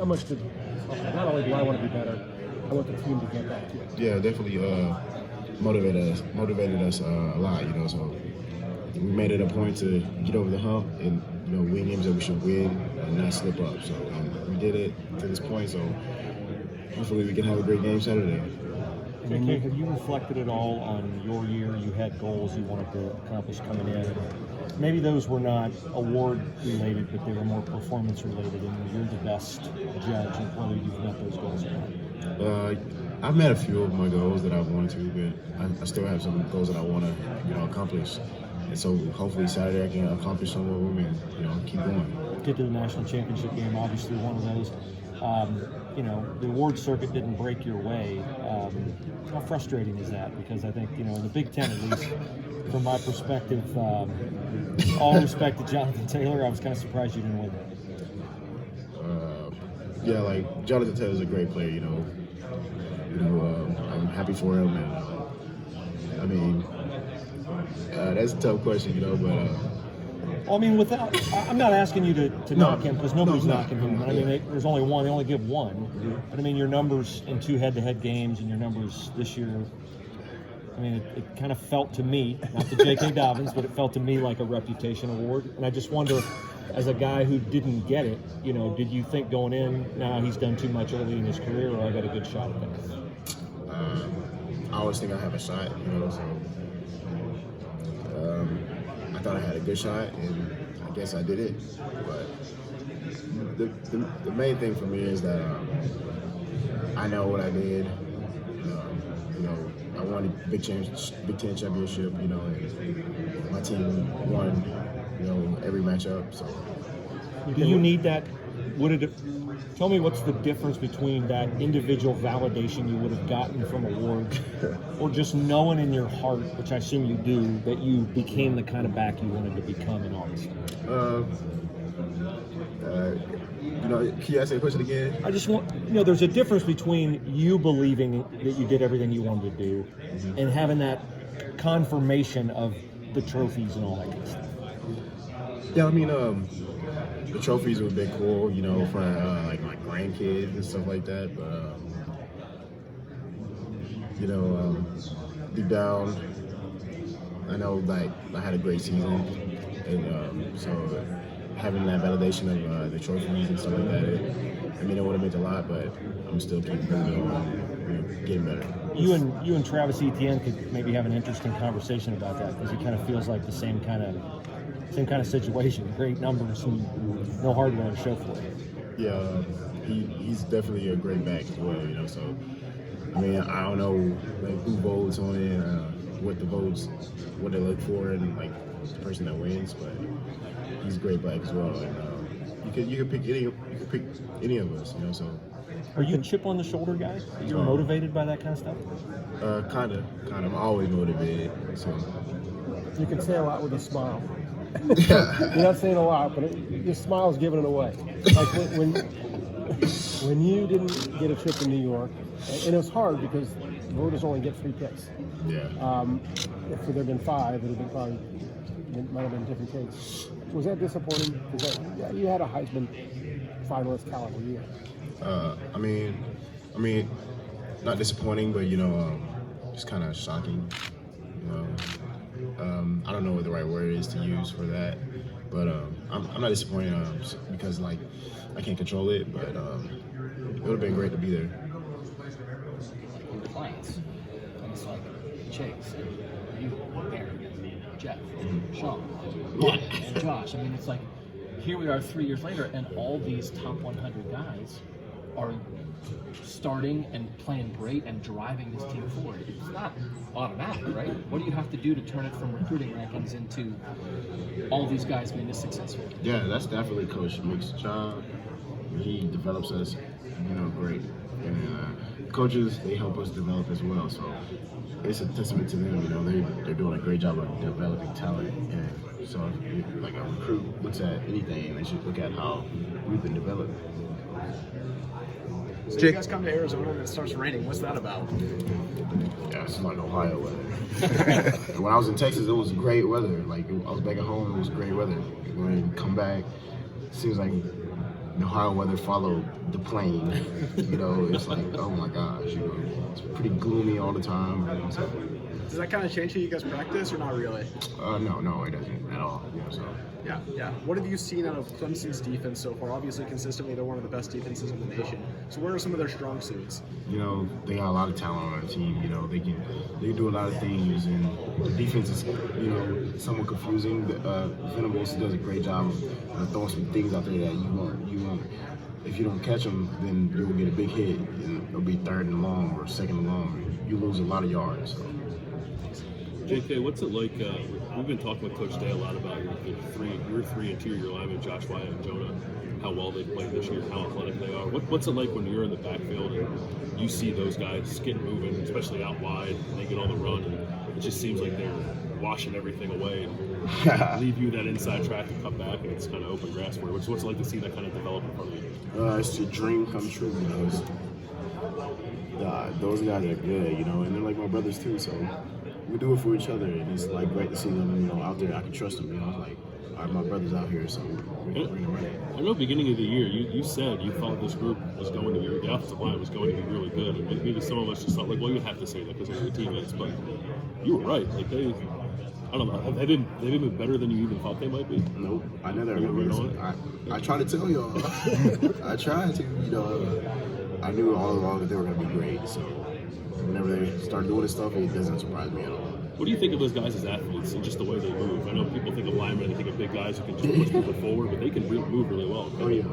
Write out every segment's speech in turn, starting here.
how much did not only do I want to be better, I want the team to get that too. Yeah, definitely motivated us a lot. So we made it a point to get over the hump and win games that we should win and not slip up. So we did it to this point. So hopefully we can have a great game Saturday. And have you reflected at all on your year? You had goals you wanted to accomplish coming in. Maybe those were not award-related, but they were more performance-related, and you're the best judge of whether you've met those goals or not. I've met a few of my goals that I wanted to, but I still have some goals that I want to accomplish. And so hopefully Saturday I can accomplish some of them and keep going. Get to the national championship game, obviously one of those. The award circuit didn't break your way. How frustrating is that? Because I think, in the Big Ten, at least, from my perspective, all respect to Jonathan Taylor, I was kind of surprised you didn't win. Like Jonathan Taylor's a great player. I'm happy for him, and that's a tough question, but. I'm not asking you to knock him because nobody's knocking him. But there's only one. They only give one. Mm-hmm. But your numbers in 2 head-to-head games and your numbers this year. It kind of felt to me, not to J.K. Dobbins, but it felt to me like a reputation award. And I just wonder, as a guy who didn't get it, did you think going in, he's done too much early in his career, or I got a good shot at that? I always think I have a shot, I thought I had a good shot, and I guess I did it. But the main thing for me is that I know what I did. I won a Big Ten championship. And my team won. Every matchup. So. Do you need that? Tell me what's the difference between that individual validation you would have gotten from awards or just knowing in your heart, which I assume you do, that you became the kind of back you wanted to become in August? Can you ask that question again? I just want, there's a difference between you believing that you did everything you wanted to do and having that confirmation of the trophies and all that kind of stuff. Yeah, the trophies would be cool, for like my grandkids and stuff like that. But deep down, I know I had a great season, and so having that validation of the trophies and stuff like that, it would have meant a lot. But I'm still keeping getting better. You and Travis Etienne could maybe have an interesting conversation about that because it kind of feels like the same kind of situation. Great numbers and no hardware to show for it. Yeah, he's definitely a great back as well. So I don't know who votes on it, what they look for, and the person that wins. But he's a great back as well. And you could pick any of us. So. Are you a chip on the shoulder guy? You're motivated by that kind of stuff? Kind of. I'm always motivated. So. You can say a lot with a smile. You're not saying a lot, but your smile's giving it away. Like when you didn't get a trip to New York, and it was hard because voters only get 3 picks. Yeah. If there had been 5, it might have been a different case. Was that disappointing? Because you had a Heisman finalist caliber year. Not disappointing, but just kind of shocking. I don't know what the right word is to use for that, but I'm not disappointed because I can't control it, but it would have been great to be there. The clients, things like Chase, you, Aaron, Jeff, Sean, Mark, and Josh. It's like here we are 3 years later, and all these top 100 guys are starting and playing great and driving this team forward. It's not automatic, right? What do you have to do to turn it from recruiting rankings into all these guys being this successful? Yeah, that's definitely Coach Mick's job. He develops us, great. And coaches, they help us develop as well. So it's a testament to them. They're doing a great job of developing talent. And so if a recruit looks at anything, they should look at how we've been developed. So you guys come to Arizona and it starts raining. What's that about? Yeah, it's like Ohio weather. When I was in Texas, it was great weather. I was back at home, it was great weather. When I come back, it seems like the hard weather followed the plane. You know, it's like, oh my gosh, you know, it's pretty gloomy all the time. You know, so. Does that kind of change how you guys practice, or not really? No, it doesn't at all. You know, so. Yeah. What have you seen out of Clemson's defense so far? Obviously, consistently, they're one of the best defenses in the nation. So, what are some of their strong suits? You know, they got a lot of talent on their team. You know, they do a lot of things, and the defense is, you know, somewhat confusing. Venables does a great job of throwing some things out there that you won't. If you don't catch them, then you'll get a big hit, and it'll be 3rd and long or 2nd and long. You lose a lot of yards. So. JK, what's it like? We've been talking with Coach Day a lot about your 3 interior linemen, Josh Wyatt and Jonah, how well they played this year, how athletic they are. What's it like when you're in the backfield and you see those guys get moving, especially out wide, and they get on the run, and it just seems like they're washing everything away and leave you that inside track to come back, and it's kind of open grass for you. What's it like to see that kind of develop in front of you? It's a dream come true, you know. Those guys are good, you know, and they're like my brothers too, so we do it for each other, and it's like great to see them, you know, out there. I can trust them, you know. Like, I have my brothers out here, so we're gonna run it. I know beginning of the year, you said you thought this group was going to be, the offensive line was going to be really good, and maybe some of us just thought, like, well, you have to say that because they're your teammates, but you were right. Like, I don't know, have they been better than you even thought they might be? Nope, I never remember. I try to tell y'all. I tried to, you know. I knew all along that they were going to be great, so whenever they start doing this stuff, it doesn't surprise me at all. What do you think of those guys as athletes and just the way they move? I know people think of linemen, they think of big guys who can just push people forward, but they can move really well. Oh yeah,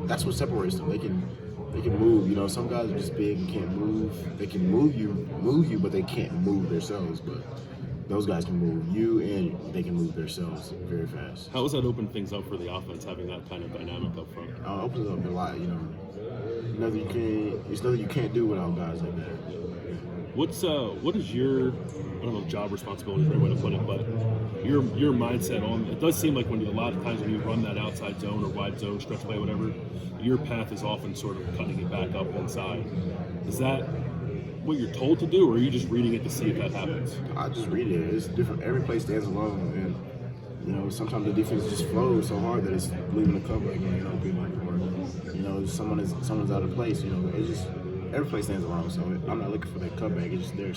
that's what separates them. They can move. You know, some guys are just big and can't move. They can move you, but they can't move themselves. But those guys can move you, and they can move themselves very fast. How does that open things up for the offense, having that kind of dynamic up front? It opens up a lot. You know, there's nothing you can't do without guys like that. What is your, I don't know if job responsibility is the right way to put it, but your mindset on, it does seem like a lot of times when you run that outside zone or wide zone, stretch play, whatever, your path is often sort of cutting it back up inside. Is that what you're told to do, or are you just reading it to see if that happens? I just read it. It's different. Every play stands alone, and you know, sometimes the defense just flows so hard that it's leaving the cover again, open, or you know, someone's out of place. You know, it's just every play stands alone. So I'm not looking for that cutback. It's just there.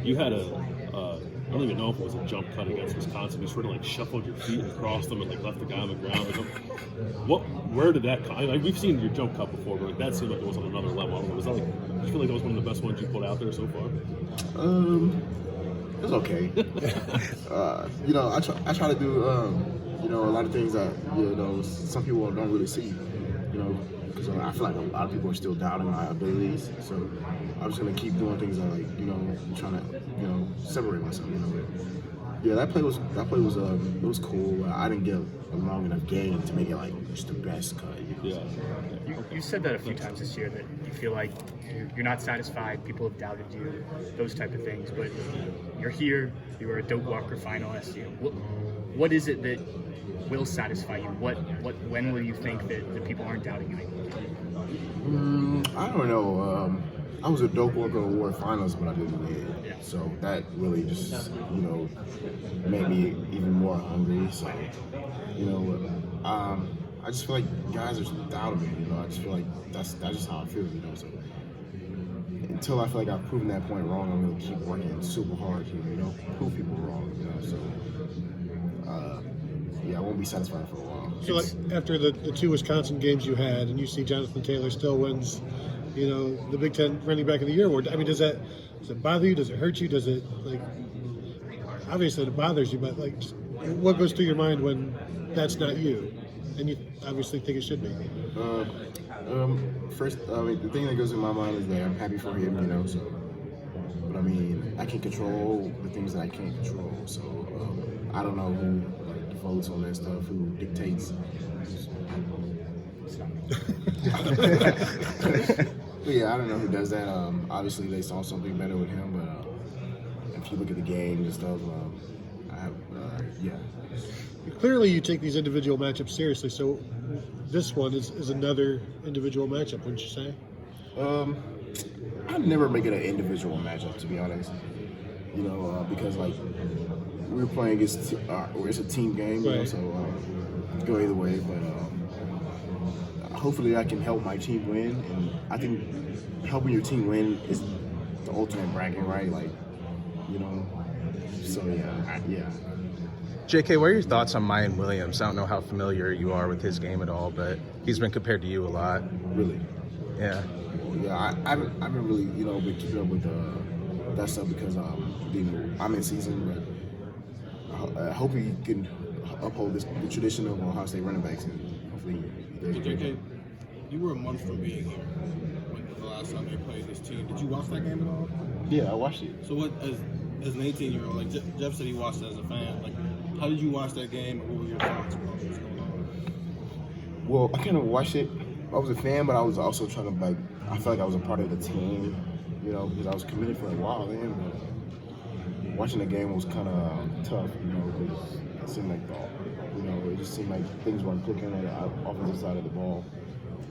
You had I don't even know if it was a jump cut against Wisconsin. You sort of like shuffled your feet and crossed them and like left the guy on the ground. Like, where did that come? Like, we've seen your jump cut before, but like, that seemed like it was on another level. I don't know, was that like, do you feel like that was one of the best ones you put out there so far? It was okay. You know, I try to do you know, a lot of things that, you know, some people don't really see. You know, because I feel like a lot of people are still doubting my abilities. So I'm just gonna keep doing things that, like, you know, trying to, you know, separate myself. You know, yeah, that play was it was cool. I didn't get a long enough game to make it like just the best cut. You know? Yeah. You said that a few times this year, that you feel like you're not satisfied. People have doubted you, those type of things. But you're here. You were a Doak Walker finalist. You know, what is it that will satisfy you? When will you think that the people aren't doubting you anymore? I don't know. I was a Doak Walker Award finalist, but I didn't win. Yeah. So that really just, you know, made me even more hungry. So, you know, I just feel like guys are doubting me. You know, I just feel like that's just how I feel. You know, so until I feel like I've proven that point wrong, I'm gonna keep working super hard to, you know, prove people wrong. You know, so yeah, I won't be satisfied for a while. So, like, after the two Wisconsin games you had, and you see Jonathan Taylor still wins, you know, the Big Ten Running Back of the Year award. I mean, does it bother you? Does it hurt you? Does it, like, obviously it bothers you, but like, what goes through your mind when that's not you, and you obviously think it should be? First, I mean, the thing that goes in my mind is that I'm happy for him, you know. So, but I mean, I can control the things that I can't control. So, I don't know who votes on that stuff, who dictates. But yeah, I don't know who does that. Obviously, they saw something better with him, but if you look at the games and stuff, yeah. Clearly, you take these individual matchups seriously, so this one is another individual matchup, wouldn't you say? I'd never make it an individual matchup, to be honest. You know, because, like, we're playing against, it's a team game, you know, so go either way. But hopefully I can help my team win. And I think helping your team win is the ultimate bragging, right? Like, you know. So yeah. JK, what are your thoughts on Mayan Williams? I don't know how familiar you are with his game at all, but he's been compared to you a lot. Really. Yeah. Yeah, I haven't really, been keeping up with that stuff because I'm in season, but I hope he can uphold the tradition of Ohio State running backs, and hopefully he does. JK, you were a month from being here when the last time they played this team. Did you watch that game at all? Yeah, I watched it. So what, as an 18-year-old, like Jeff said he watched it as a fan, like how did you watch that game, and what were your thoughts about what's going on? Well, I kind of watched it. I was a fan, but I was also trying to I felt like I was a part of the team, because I was committed for a while then. But watching the game was kind of tough, because it seemed like it just seemed like things weren't clicking on the offensive side of the ball.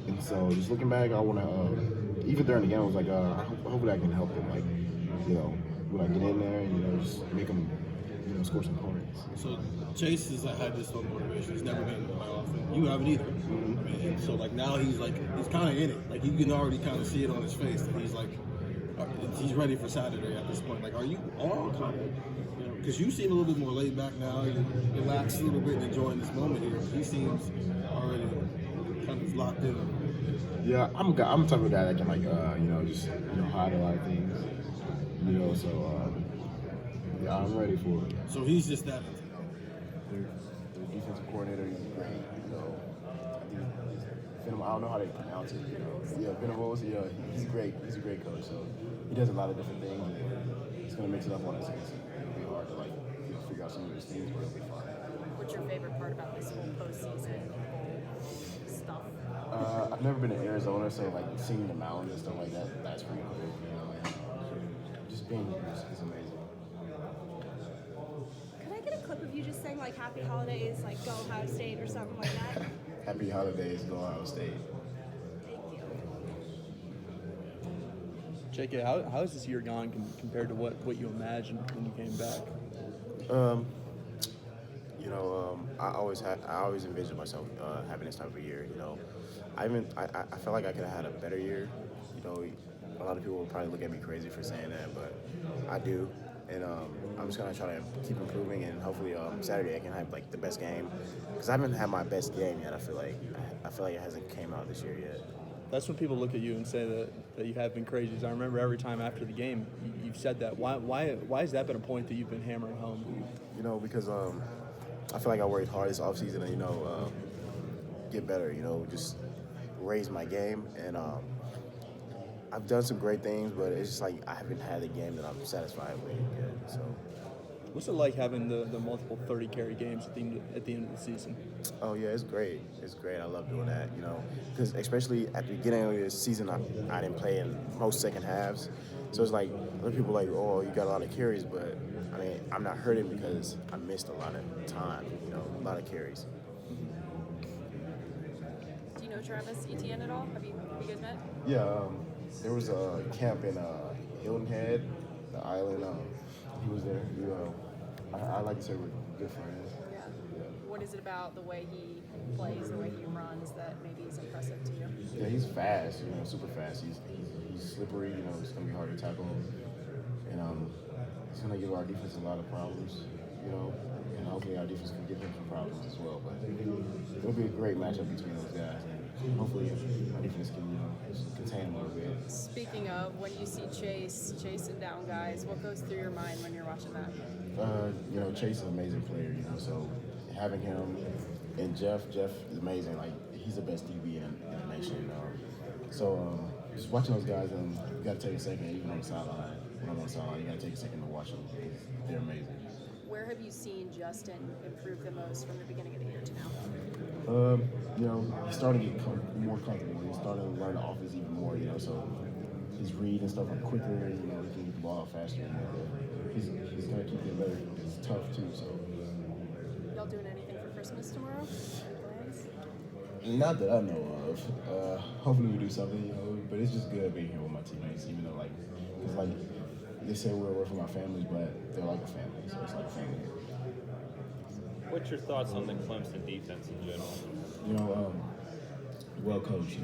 And so just looking back, I want to, even during the game, I was like, hopefully I can help them, when I get in there and, just make them, score some points. So Chase has had this whole motivation. He's never been in the playoff, and you haven't either. Mm-hmm. And so now he's kind of in it. Like you can already kind of see it on his face that he's ready for Saturday at this point. Like, are you all kind of, because you seem a little bit more laid back now. You relax a little bit and enjoying this moment here. He seems already kind of locked in. Yeah, I'm the type of guy that can just hide a lot of things. So yeah, I'm ready for it. So he's just that. The defensive coordinator is great. I don't know how they pronounce it. Yeah, Venables. Yeah, he's great. He's a great coach. So he does a lot of different things. And he's gonna mix it up on us. It'll be hard to figure out some of his things, but it'll be fine. What's your favorite part about this whole postseason stuff? I've never been to Arizona, so seeing the mountains and stuff like that, that's pretty cool. Just being here is amazing. Could I get a clip of you just saying Happy Holidays, Go Ohio State or something like that? Happy holidays, go Ohio State. Thank you. JK, how has this year gone compared to what you imagined when you came back? I always envisioned myself having this type of year. I felt like I could have had a better year. A lot of people will probably look at me crazy for saying that, but I do. And I'm just gonna try to keep improving, and hopefully Saturday I can have the best game, because I haven't had my best game yet. I feel like it hasn't came out this year yet. That's when people look at you and say that you have been crazy. I remember every time after the game you've said that. Why has that been a point that you've been hammering home? Because I feel like I worked hard this offseason and get better. Just raise my game, and I've done some great things, but it's just I haven't had a game that I'm satisfied with yet. So, what's it like having the multiple 30 carry games at the end of the season? Oh yeah, it's great. It's great. I love doing that. Because especially at the beginning of the season, I didn't play in most second halves, so it's other people oh, you got a lot of carries, but I'm not hurting because I missed a lot of time. A lot of carries. Do you know Travis Etienne at all? Have you guys met? Yeah. There was a camp in Hilton Head, the island. He was there. I like to say we're good friends. Yeah. What is it about the way he plays, the way he runs, that maybe is impressive to you? Yeah, he's fast. Super fast. He's slippery. It's gonna be hard to tackle him, and he's gonna give our defense a lot of problems. And hopefully our defense can give him some problems as well. But it'll be a great matchup between those guys. Hopefully our defense can contain him a little bit. Speaking of, when you see Chase chasing down guys, what goes through your mind when you're watching that? Chase is an amazing player, so having him and Jeff is amazing. He's the best DB in the nation. Just watching those guys, and you got to take a second, even on the sideline. When I'm on the sideline, you got to take a second to watch them. They're amazing. Where have you seen Justin improve the most from the beginning of the year to now? He's starting to get more comfortable. He's starting to learn the offense even more, so his read and stuff quicker, he can get the ball out faster. He's going to keep getting better. It's tough, too, so. Y'all doing anything for Christmas tomorrow? Any plans? Not that I know of. Hopefully we do something, but it's just good being here with my teammates, even though, because, they say we're away from our families, but they're like a family, so it's like a family. What's your thoughts on the Clemson defense in general? well coached.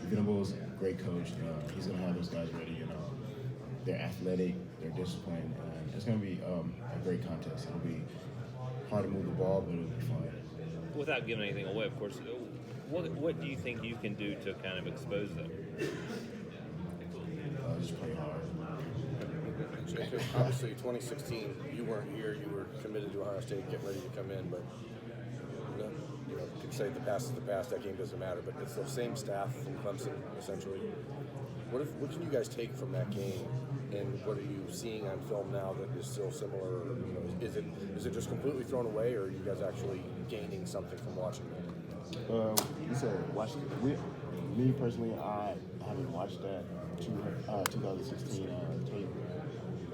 Venable's a great coach. He's gonna have those guys ready. They're athletic, they're disciplined, and it's gonna be a great contest. It'll be hard to move the ball, but it'll be fun. Without giving anything away, of course, what do you think you can do to kind of expose them? Just play hard. Jacob, obviously 2016, you weren't here. You were committed to Ohio State, getting ready to come in, but you could say the past is the past. That game doesn't matter, but it's the same staff from Clemson, essentially. What can you guys take from that game, and what are you seeing on film now that is still similar? Is it just completely thrown away, or are you guys actually gaining something from watching it? You said watch it. Me personally, I haven't watched that 2016 tape.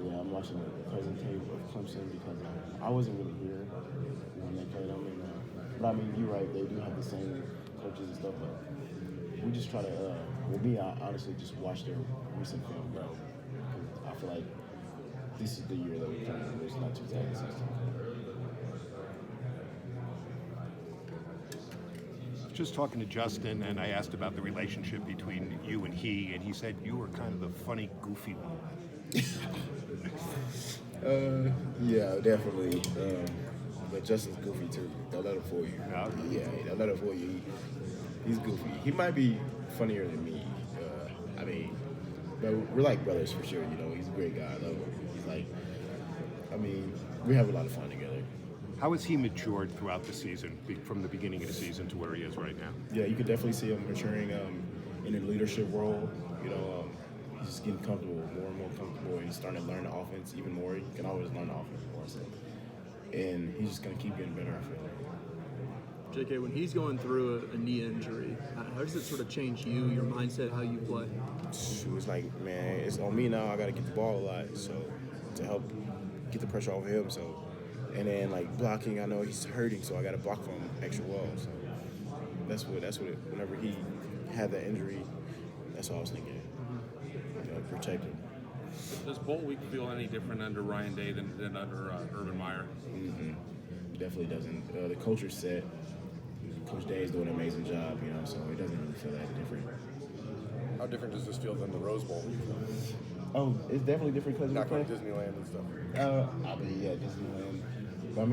Yeah, I'm watching the present tape of Clemson because I wasn't really here when they played them. But I mean, you're right. They do have the same coaches and stuff, but we just try to. I honestly just watch their recent film, bro. I feel like this is the year that we're playing. It's not 2016. Just talking to Justin, and I asked about the relationship between you and he said you were kind of the funny, goofy one. Yeah, definitely. But Justin's goofy too. Don't let him fool you. No? Yeah, don't let him fool you. He's goofy. He might be funnier than me. But we're like brothers for sure. He's a great guy. I love him. We have a lot of fun together. How has he matured throughout the season, from the beginning of the season to where he is right now? Yeah, you could definitely see him maturing in the leadership role. He's just getting comfortable, more and more comfortable. He's starting to learn the offense even more. He can always learn the offense more. So. And he's just going to keep getting better, I feel like. JK, when he's going through a knee injury, how does it sort of change you, your mindset, how you play? It's like, man, it's on me now. I got to get the ball a lot, so to help get the pressure off of him. So, and then blocking, I know he's hurting, so I got to block for him extra well. So that's what. Whenever he had that injury, that's what I was thinking. Protect him. Does bowl week feel any different under Ryan Day than under Urban Meyer? Mm-hmm. Definitely doesn't. The culture's set. Coach Day is doing an amazing job, so it doesn't really feel that different. How different does this feel than the Rose Bowl? Oh, it's definitely different because not going to Disneyland and stuff. Disneyland. But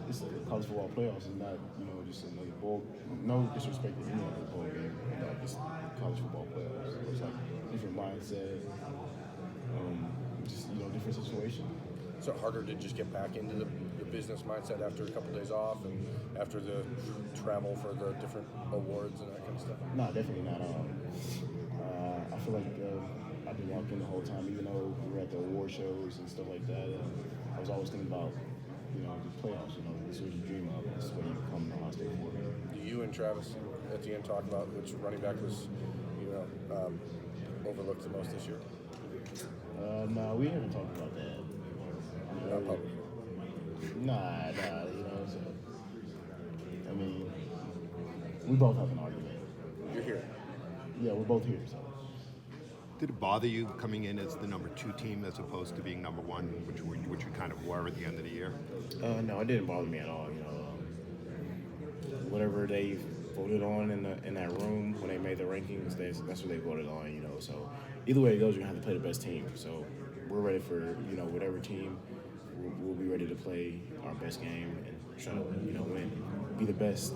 it's college football playoffs. It's not, just another bowl. No disrespect to any other bowl game. It's college football playoffs. So it's like different mindset. Different situation. Is it harder to just get back into the business mindset after a couple days off and after the travel for the different awards and that kind of stuff? No, definitely not. I feel like I've been locked in the whole time, even though we were at the award shows and stuff like that. I was always thinking about, the playoffs. This is what you dream of. This is what you come to Ohio State for. Do you and Travis at the end talk about which running back was, overlooked the most this year? No, we haven't talked about that. Not publicly. Nah. We both have an argument. You're here. Yeah, we're both here. So. Did it bother you coming in as the number 2 team as opposed to being number 1, which you kind of were at the end of the year? No, it didn't bother me at all. Whatever they voted on in that room when they made the rankings, that's what they voted on. So either way it goes, you're gonna have to play the best team. So we're ready for whatever team. We'll be ready to play our best game and try to win, be the best.